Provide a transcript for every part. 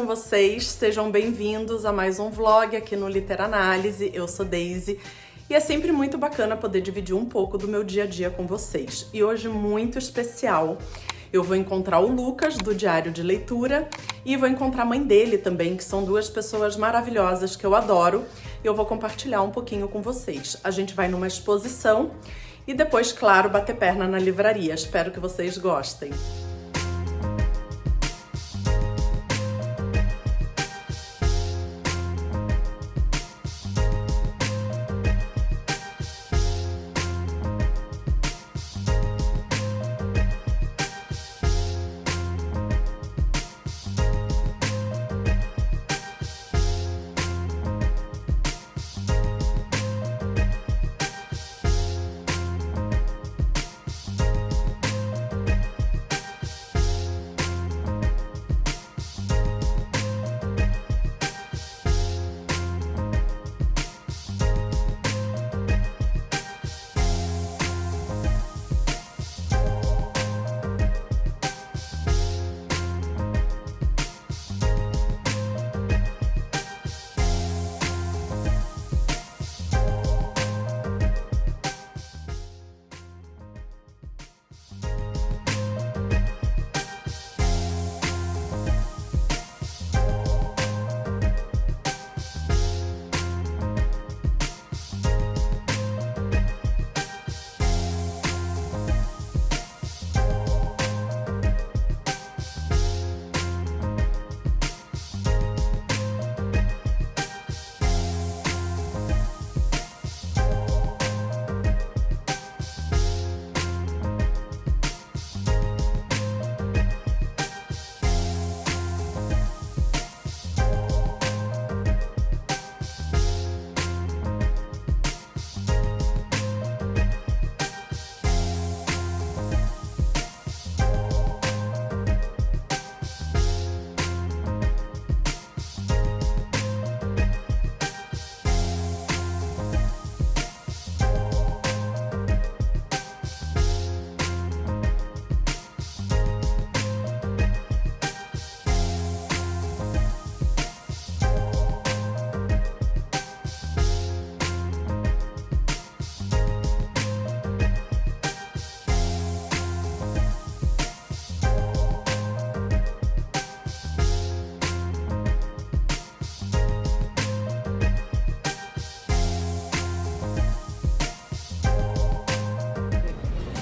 com vocês? Sejam bem-vindos a mais um vlog aqui no Literanálise. Eu sou Daisy e é sempre muito bacana poder dividir um pouco do meu dia a dia com vocês. E hoje, muito especial, eu vou encontrar o Lucas, do Diário de Leitura, e vou encontrar a mãe dele também, que são duas pessoas maravilhosas que eu adoro. E eu vou compartilhar um pouquinho com vocês. A gente vai numa exposição e depois, claro, bater perna na livraria. Espero que vocês gostem.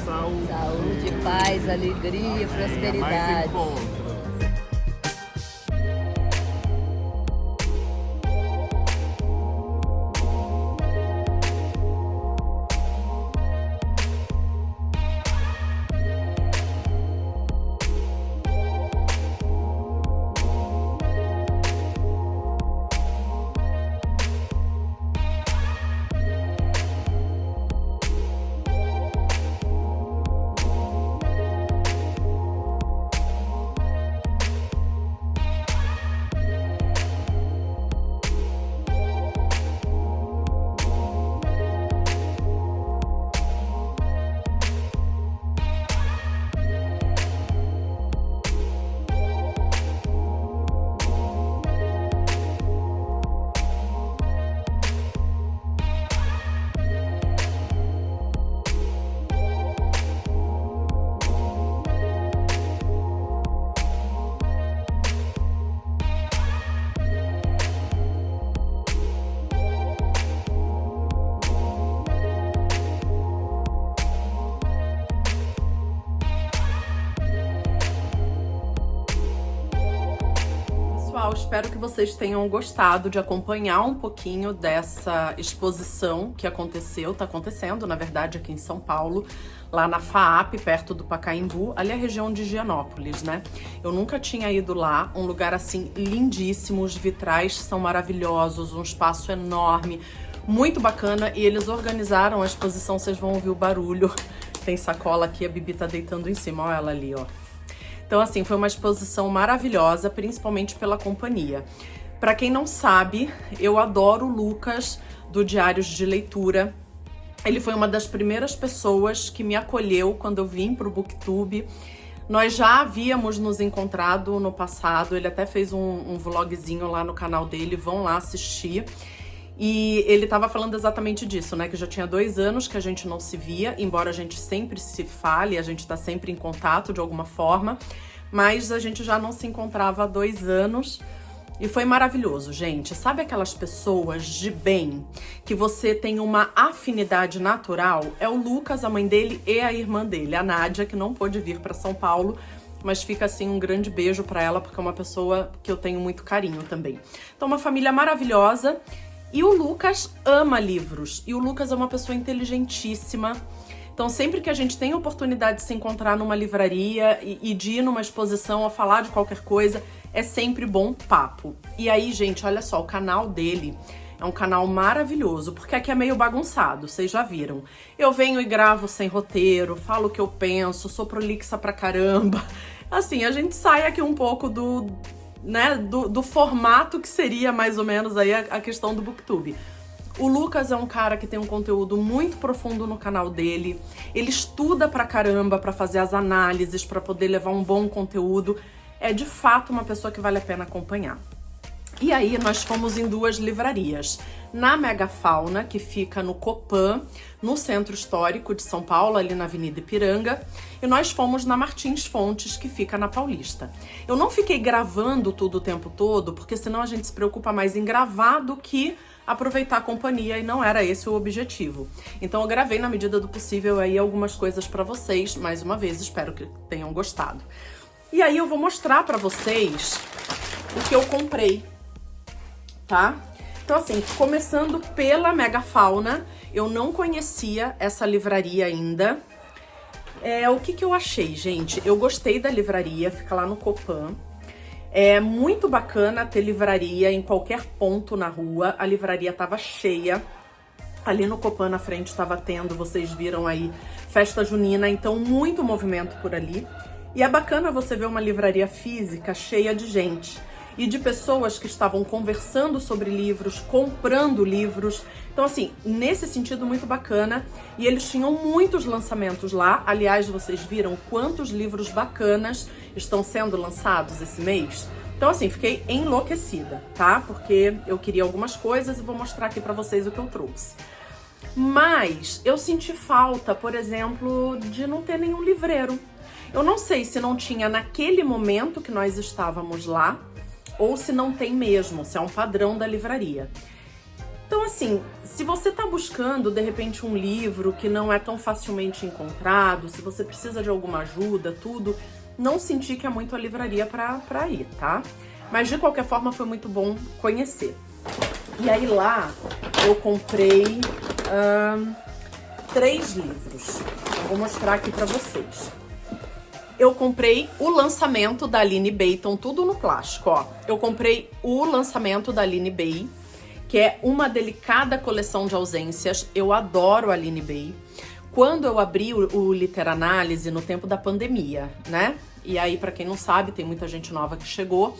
Saúde, paz, alegria, prosperidade. Pessoal, espero que vocês tenham gostado de acompanhar um pouquinho dessa exposição que tá acontecendo, na verdade, aqui em São Paulo, lá na FAAP, perto do Pacaembu, ali é a região de Higienópolis, né? Eu nunca tinha ido lá, um lugar assim lindíssimo, os vitrais são maravilhosos, um espaço enorme, muito bacana, e eles organizaram a exposição, vocês vão ouvir o barulho, tem sacola aqui, a Bibi tá deitando em cima, olha ela ali, ó. Então, assim, foi uma exposição maravilhosa, principalmente pela companhia. Para quem não sabe, eu adoro o Lucas, do Diários de Leitura. Ele foi uma das primeiras pessoas que me acolheu quando eu vim pro BookTube. Nós já havíamos nos encontrado no passado, ele até fez um vlogzinho lá no canal dele, vão lá assistir. E ele tava falando exatamente disso, né? Que já tinha 2 anos que a gente não se via, embora a gente sempre se fale, a gente tá sempre em contato de alguma forma, mas a gente já não se encontrava há 2 anos. E foi maravilhoso, gente. Sabe aquelas pessoas de bem que você tem uma afinidade natural? É o Lucas, a mãe dele, e a irmã dele, a Nádia, que não pôde vir para São Paulo, mas fica assim um grande beijo para ela, porque é uma pessoa que eu tenho muito carinho também. Então, uma família maravilhosa. E o Lucas ama livros. E o Lucas é uma pessoa inteligentíssima. Então, sempre que a gente tem a oportunidade de se encontrar numa livraria e de ir numa exposição ou falar de qualquer coisa, é sempre bom papo. E aí, gente, olha só, o canal dele é um canal maravilhoso, porque aqui é meio bagunçado, vocês já viram. Eu venho e gravo sem roteiro, falo o que eu penso, sou prolixa pra caramba. Assim, a gente sai aqui um pouco do formato que seria mais ou menos aí a questão do BookTube. O Lucas é um cara que tem um conteúdo muito profundo no canal dele. Ele estuda pra caramba pra fazer as análises, pra poder levar um bom conteúdo. É de fato uma pessoa que vale a pena acompanhar. E aí nós fomos em 2 livrarias. Na Megafauna, que fica no Copan, no Centro Histórico de São Paulo, ali na Avenida Ipiranga. E nós fomos na Martins Fontes, que fica na Paulista. Eu não fiquei gravando tudo o tempo todo, porque senão a gente se preocupa mais em gravar do que aproveitar a companhia, e não era esse o objetivo. Então eu gravei na medida do possível aí algumas coisas pra vocês. Mais uma vez, espero que tenham gostado. E aí eu vou mostrar pra vocês o que eu comprei, tá? Então assim, começando pela Megafauna, eu não conhecia essa livraria ainda. O que eu achei, gente? Eu gostei da livraria, fica lá no Copan. É muito bacana ter livraria em qualquer ponto na rua. A livraria tava cheia. Ali no Copan na frente tava tendo, vocês viram aí, festa junina, então muito movimento por ali. E é bacana você ver uma livraria física cheia de gente e de pessoas que estavam conversando sobre livros, comprando livros. Então, assim, nesse sentido, muito bacana. E eles tinham muitos lançamentos lá. Aliás, vocês viram quantos livros bacanas estão sendo lançados esse mês? Então, assim, fiquei enlouquecida, tá? Porque eu queria algumas coisas e vou mostrar aqui pra vocês o que eu trouxe. Mas eu senti falta, por exemplo, de não ter nenhum livreiro. Eu não sei se não tinha naquele momento que nós estávamos lá, ou se não tem mesmo, se é um padrão da livraria. Então, assim, se você tá buscando, de repente, um livro que não é tão facilmente encontrado, se você precisa de alguma ajuda, tudo, não senti que é muito a livraria pra ir, tá? Mas, de qualquer forma, foi muito bom conhecer. E aí, lá, eu comprei 3 livros. Eu vou mostrar aqui pra vocês. Eu comprei o lançamento da Aline Bay, então tudo no plástico, ó. Eu comprei o lançamento da Aline Bay, que é Uma Delicada Coleção de Ausências. Eu adoro a Aline Bay. Quando eu abri o Literanálise no tempo da pandemia, né? E aí, pra quem não sabe, tem muita gente nova que chegou.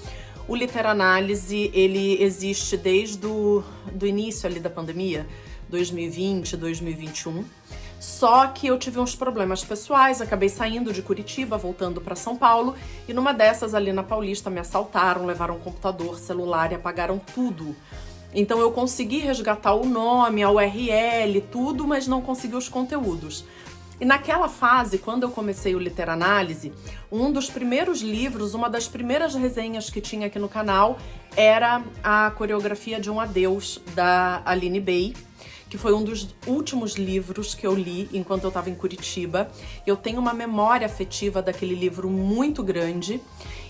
O Literanálise, ele existe desde do início ali da pandemia, 2020, 2021. Só que eu tive uns problemas pessoais, acabei saindo de Curitiba, voltando para São Paulo, e numa dessas ali na Paulista me assaltaram, levaram computador, celular e apagaram tudo. Então eu consegui resgatar o nome, a URL, tudo, mas não consegui os conteúdos. E naquela fase, quando eu comecei o Literanálise, um dos primeiros livros, uma das primeiras resenhas que tinha aqui no canal era a coreografia de um adeus da Aline Bay, que foi um dos últimos livros que eu li enquanto eu estava em Curitiba. Eu tenho uma memória afetiva daquele livro muito grande.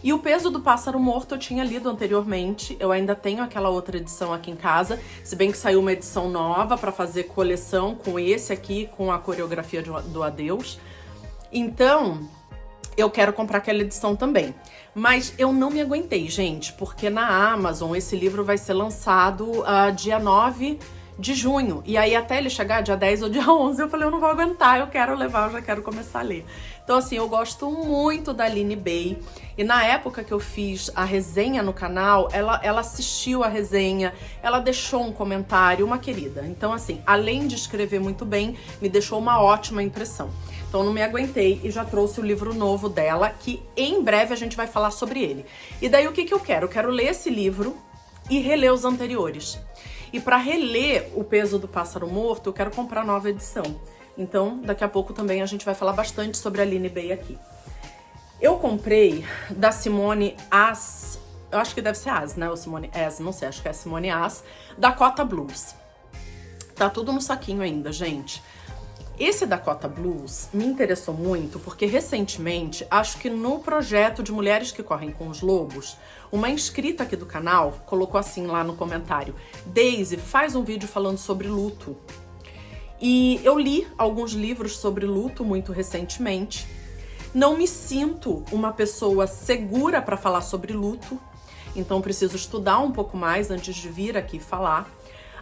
E O Peso do Pássaro Morto eu tinha lido anteriormente. Eu ainda tenho aquela outra edição aqui em casa, se bem que saiu uma edição nova para fazer coleção com esse aqui, com a coreografia do adeus. Então, eu quero comprar aquela edição também. Mas eu não me aguentei, gente, porque na Amazon esse livro vai ser lançado dia 9 de junho, e aí até ele chegar dia 10 ou dia 11, eu falei, eu não vou aguentar, eu quero levar, eu já quero começar a ler. Então assim, eu gosto muito da Aline Bay, e na época que eu fiz a resenha no canal, ela assistiu a resenha, ela deixou um comentário, uma querida. Então assim, além de escrever muito bem, me deixou uma ótima impressão. Então não me aguentei e já trouxe o livro novo dela, que em breve a gente vai falar sobre ele. E daí o que que eu quero? Eu quero ler esse livro e reler os anteriores. E para reler O Peso do Pássaro Morto, eu quero comprar a nova edição. Então, daqui a pouco também a gente vai falar bastante sobre a Aline Bay aqui. Eu comprei da Simone As, eu acho que deve ser As, né? Ou Simone As, não sei, acho que é Simone As, Dakota Blues. Tá tudo no saquinho ainda, gente. Esse Dakota Blues me interessou muito porque recentemente, acho que no projeto de Mulheres que Correm com os Lobos, uma inscrita aqui do canal colocou assim lá no comentário: Daisy, faz um vídeo falando sobre luto. E eu li alguns livros sobre luto muito recentemente. Não me sinto uma pessoa segura para falar sobre luto, então preciso estudar um pouco mais antes de vir aqui falar.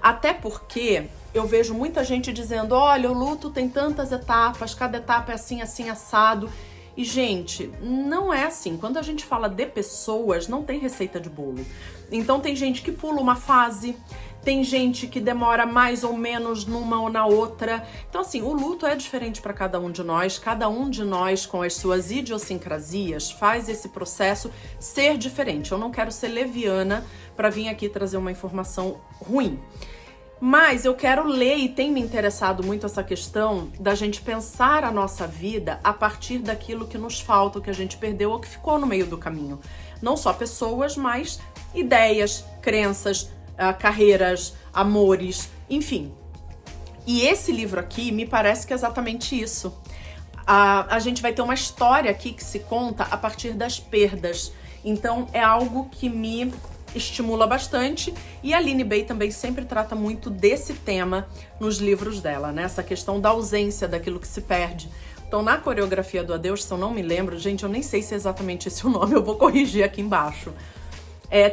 Até porque eu vejo muita gente dizendo: olha, o luto tem tantas etapas, cada etapa é assim, assim, assado. E, gente, não é assim. Quando a gente fala de pessoas, não tem receita de bolo. Então tem gente que pula uma fase, tem gente que demora mais ou menos numa ou na outra. Então, assim, o luto é diferente para cada um de nós com as suas idiosincrasias faz esse processo ser diferente. Eu não quero ser leviana para vir aqui trazer uma informação ruim. Mas eu quero ler, e tem me interessado muito essa questão da gente pensar a nossa vida a partir daquilo que nos falta, o que a gente perdeu ou que ficou no meio do caminho. Não só pessoas, mas ideias, crenças, carreiras, amores, enfim. E esse livro aqui me parece que é exatamente isso. A gente vai ter uma história aqui que se conta a partir das perdas. Então é algo que me estimula bastante, e a Aline Bay também sempre trata muito desse tema nos livros dela, né? Essa questão da ausência, daquilo que se perde. Então, na Coreografia do Adeus, se eu não me lembro, gente, eu nem sei se é exatamente esse o nome, eu vou corrigir aqui embaixo.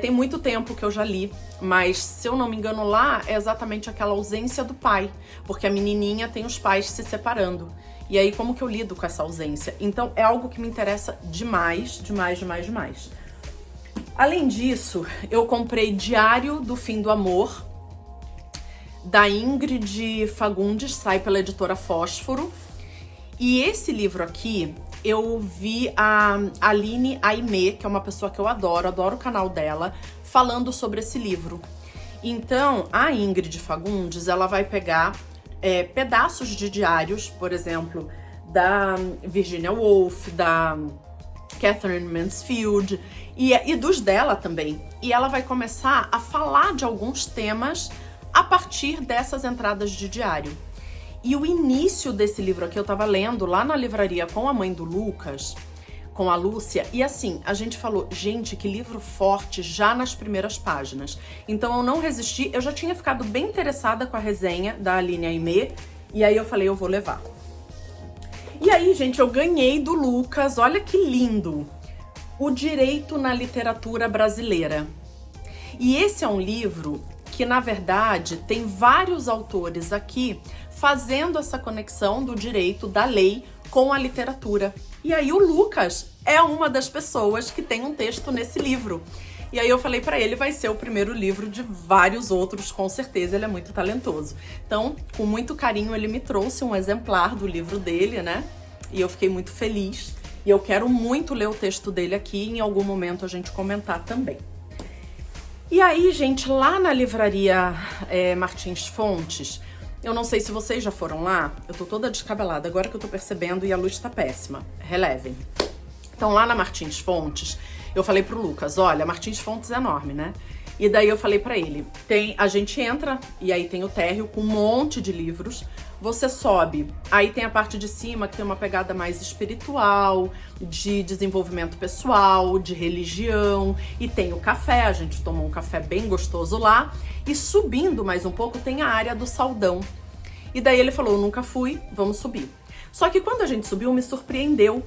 Tem muito tempo que eu já li, mas se eu não me engano lá, é exatamente aquela ausência do pai, porque a menininha tem os pais se separando. E aí, como que eu lido com essa ausência? Então, é algo que me interessa demais, demais, demais, demais. Além disso, eu comprei Diário do Fim do Amor, da Ingrid Fagundes, sai pela editora Fósforo. E esse livro aqui, eu vi a Aline Aimé, que é uma pessoa que eu adoro o canal dela, falando sobre esse livro. Então, a Ingrid Fagundes, ela vai pegar pedaços de diários, por exemplo, da Virginia Woolf, da Catherine Mansfield e dos dela também. E ela vai começar a falar de alguns temas a partir dessas entradas de diário. E o início desse livro aqui eu tava lendo lá na livraria com a mãe do Lucas, com a Lúcia, e assim, a gente falou, gente, que livro forte já nas primeiras páginas. Então eu não resisti, eu já tinha ficado bem interessada com a resenha da Aline Aimé, e aí eu falei, eu vou levar. E aí, gente, eu ganhei do Lucas, olha que lindo, O Direito na Literatura Brasileira. E esse é um livro que, na verdade, tem vários autores aqui fazendo essa conexão do direito, da lei, com a literatura. E aí o Lucas é uma das pessoas que tem um texto nesse livro. E aí eu falei pra ele, vai ser o primeiro livro de vários outros, com certeza, ele é muito talentoso. Então, com muito carinho, ele me trouxe um exemplar do livro dele, né? E eu fiquei muito feliz. E eu quero muito ler o texto dele aqui e em algum momento a gente comentar também. E aí, gente, lá na livraria Martins Fontes, eu não sei se vocês já foram lá, eu tô toda descabelada agora que eu tô percebendo e a luz tá péssima, relevem. Então lá na Martins Fontes, eu falei pro Lucas, olha, Martins Fontes é enorme, né? E daí eu falei pra ele, a gente entra e aí tem o térreo com um monte de livros, você sobe, aí tem a parte de cima que tem uma pegada mais espiritual, de desenvolvimento pessoal, de religião, e tem o café, a gente tomou um café bem gostoso lá, e subindo mais um pouco tem a área do Saldão. E daí ele falou, nunca fui, vamos subir. Só que quando a gente subiu, me surpreendeu,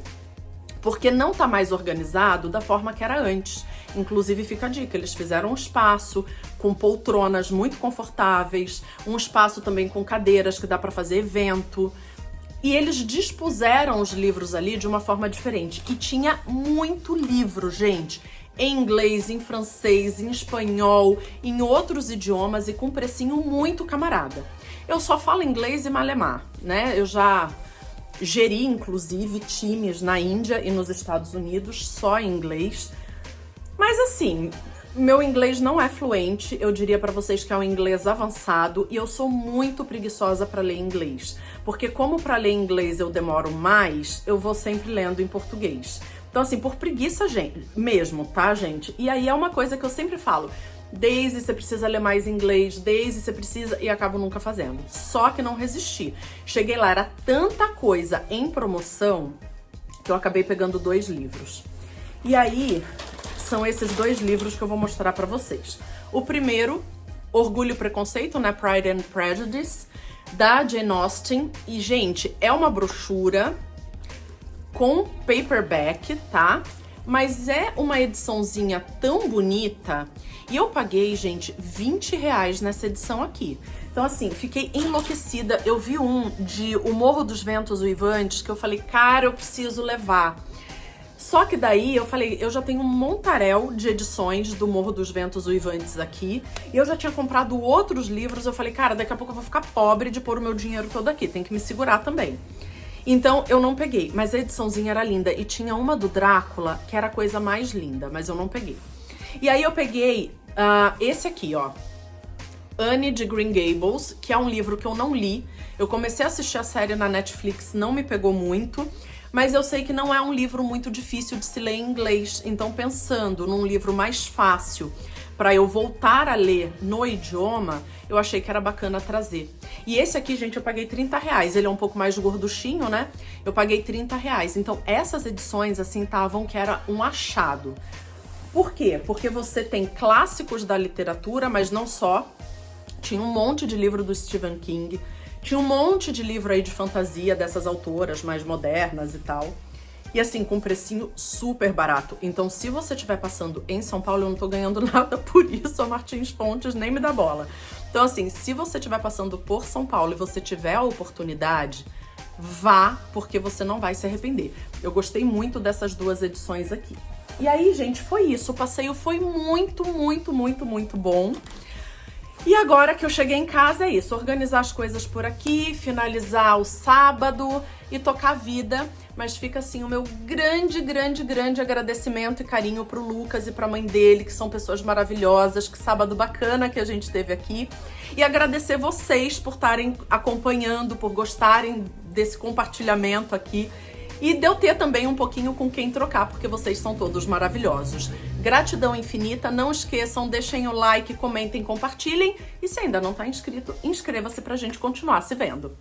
porque não tá mais organizado da forma que era antes. Inclusive, fica a dica, eles fizeram um espaço com poltronas muito confortáveis, um espaço também com cadeiras que dá para fazer evento. E eles dispuseram os livros ali de uma forma diferente. E tinha muito livro, gente, em inglês, em francês, em espanhol, em outros idiomas e com precinho muito camarada. Eu só falo inglês e malemar, né? Eu já geri, inclusive, times na Índia e nos Estados Unidos, só em inglês. Mas assim, meu inglês não é fluente, eu diria pra vocês que é um inglês avançado e eu sou muito preguiçosa pra ler inglês. Porque como pra ler inglês eu demoro mais, eu vou sempre lendo em português. Então assim, por preguiça mesmo, tá, gente? E aí é uma coisa que eu sempre falo. Daisy, você precisa ler mais inglês, Daisy, você precisa... E acabo nunca fazendo. Só que não resisti. Cheguei lá, era tanta coisa em promoção que eu acabei pegando 2 livros. E aí, são esses 2 livros que eu vou mostrar pra vocês. O primeiro, Orgulho e Preconceito, né? Pride and Prejudice, da Jane Austen. E, gente, é uma brochura com paperback, tá? Mas é uma ediçãozinha tão bonita. E eu paguei, gente, R$20 nessa edição aqui. Então, assim, fiquei enlouquecida. Eu vi um de O Morro dos Ventos Uivantes que eu falei, cara, eu preciso levar. Só que daí eu falei, eu já tenho um montaréu de edições do Morro dos Ventos Uivantes aqui. E eu já tinha comprado outros livros. Eu falei, cara, daqui a pouco eu vou ficar pobre de pôr o meu dinheiro todo aqui. Tem que me segurar também. Então, eu não peguei. Mas a ediçãozinha era linda. E tinha uma do Drácula, que era a coisa mais linda. Mas eu não peguei. E aí eu peguei esse aqui, ó. Anne de Green Gables, que é um livro que eu não li. Eu comecei a assistir a série na Netflix, não me pegou muito. Mas eu sei que não é um livro muito difícil de se ler em inglês. Então, pensando num livro mais fácil para eu voltar a ler no idioma, eu achei que era bacana trazer. E esse aqui, gente, eu paguei R$30. Ele é um pouco mais gorduchinho, né? Eu paguei R$30. Então, essas edições, assim, estavam que era um achado. Por quê? Porque você tem clássicos da literatura, mas não só. Tinha um monte de livro do Stephen King. Tinha um monte de livro aí de fantasia dessas autoras mais modernas e tal. E assim, com um precinho super barato. Então, se você estiver passando em São Paulo, eu não tô ganhando nada por isso, a Martins Fontes nem me dá bola. Então, assim, se você estiver passando por São Paulo e você tiver a oportunidade, vá, porque você não vai se arrepender. Eu gostei muito dessas 2 edições aqui. E aí, gente, foi isso. O passeio foi muito, muito, muito, muito bom. E agora que eu cheguei em casa é isso, organizar as coisas por aqui, finalizar o sábado e tocar a vida. Mas fica assim o meu grande, grande, grande agradecimento e carinho pro Lucas e pra mãe dele, que são pessoas maravilhosas, que sábado bacana que a gente teve aqui. E agradecer vocês por estarem acompanhando, por gostarem desse compartilhamento aqui. E de eu ter também um pouquinho com quem trocar, porque vocês são todos maravilhosos. Gratidão infinita, não esqueçam, deixem o like, comentem, compartilhem. E se ainda não está inscrito, inscreva-se pra gente continuar se vendo.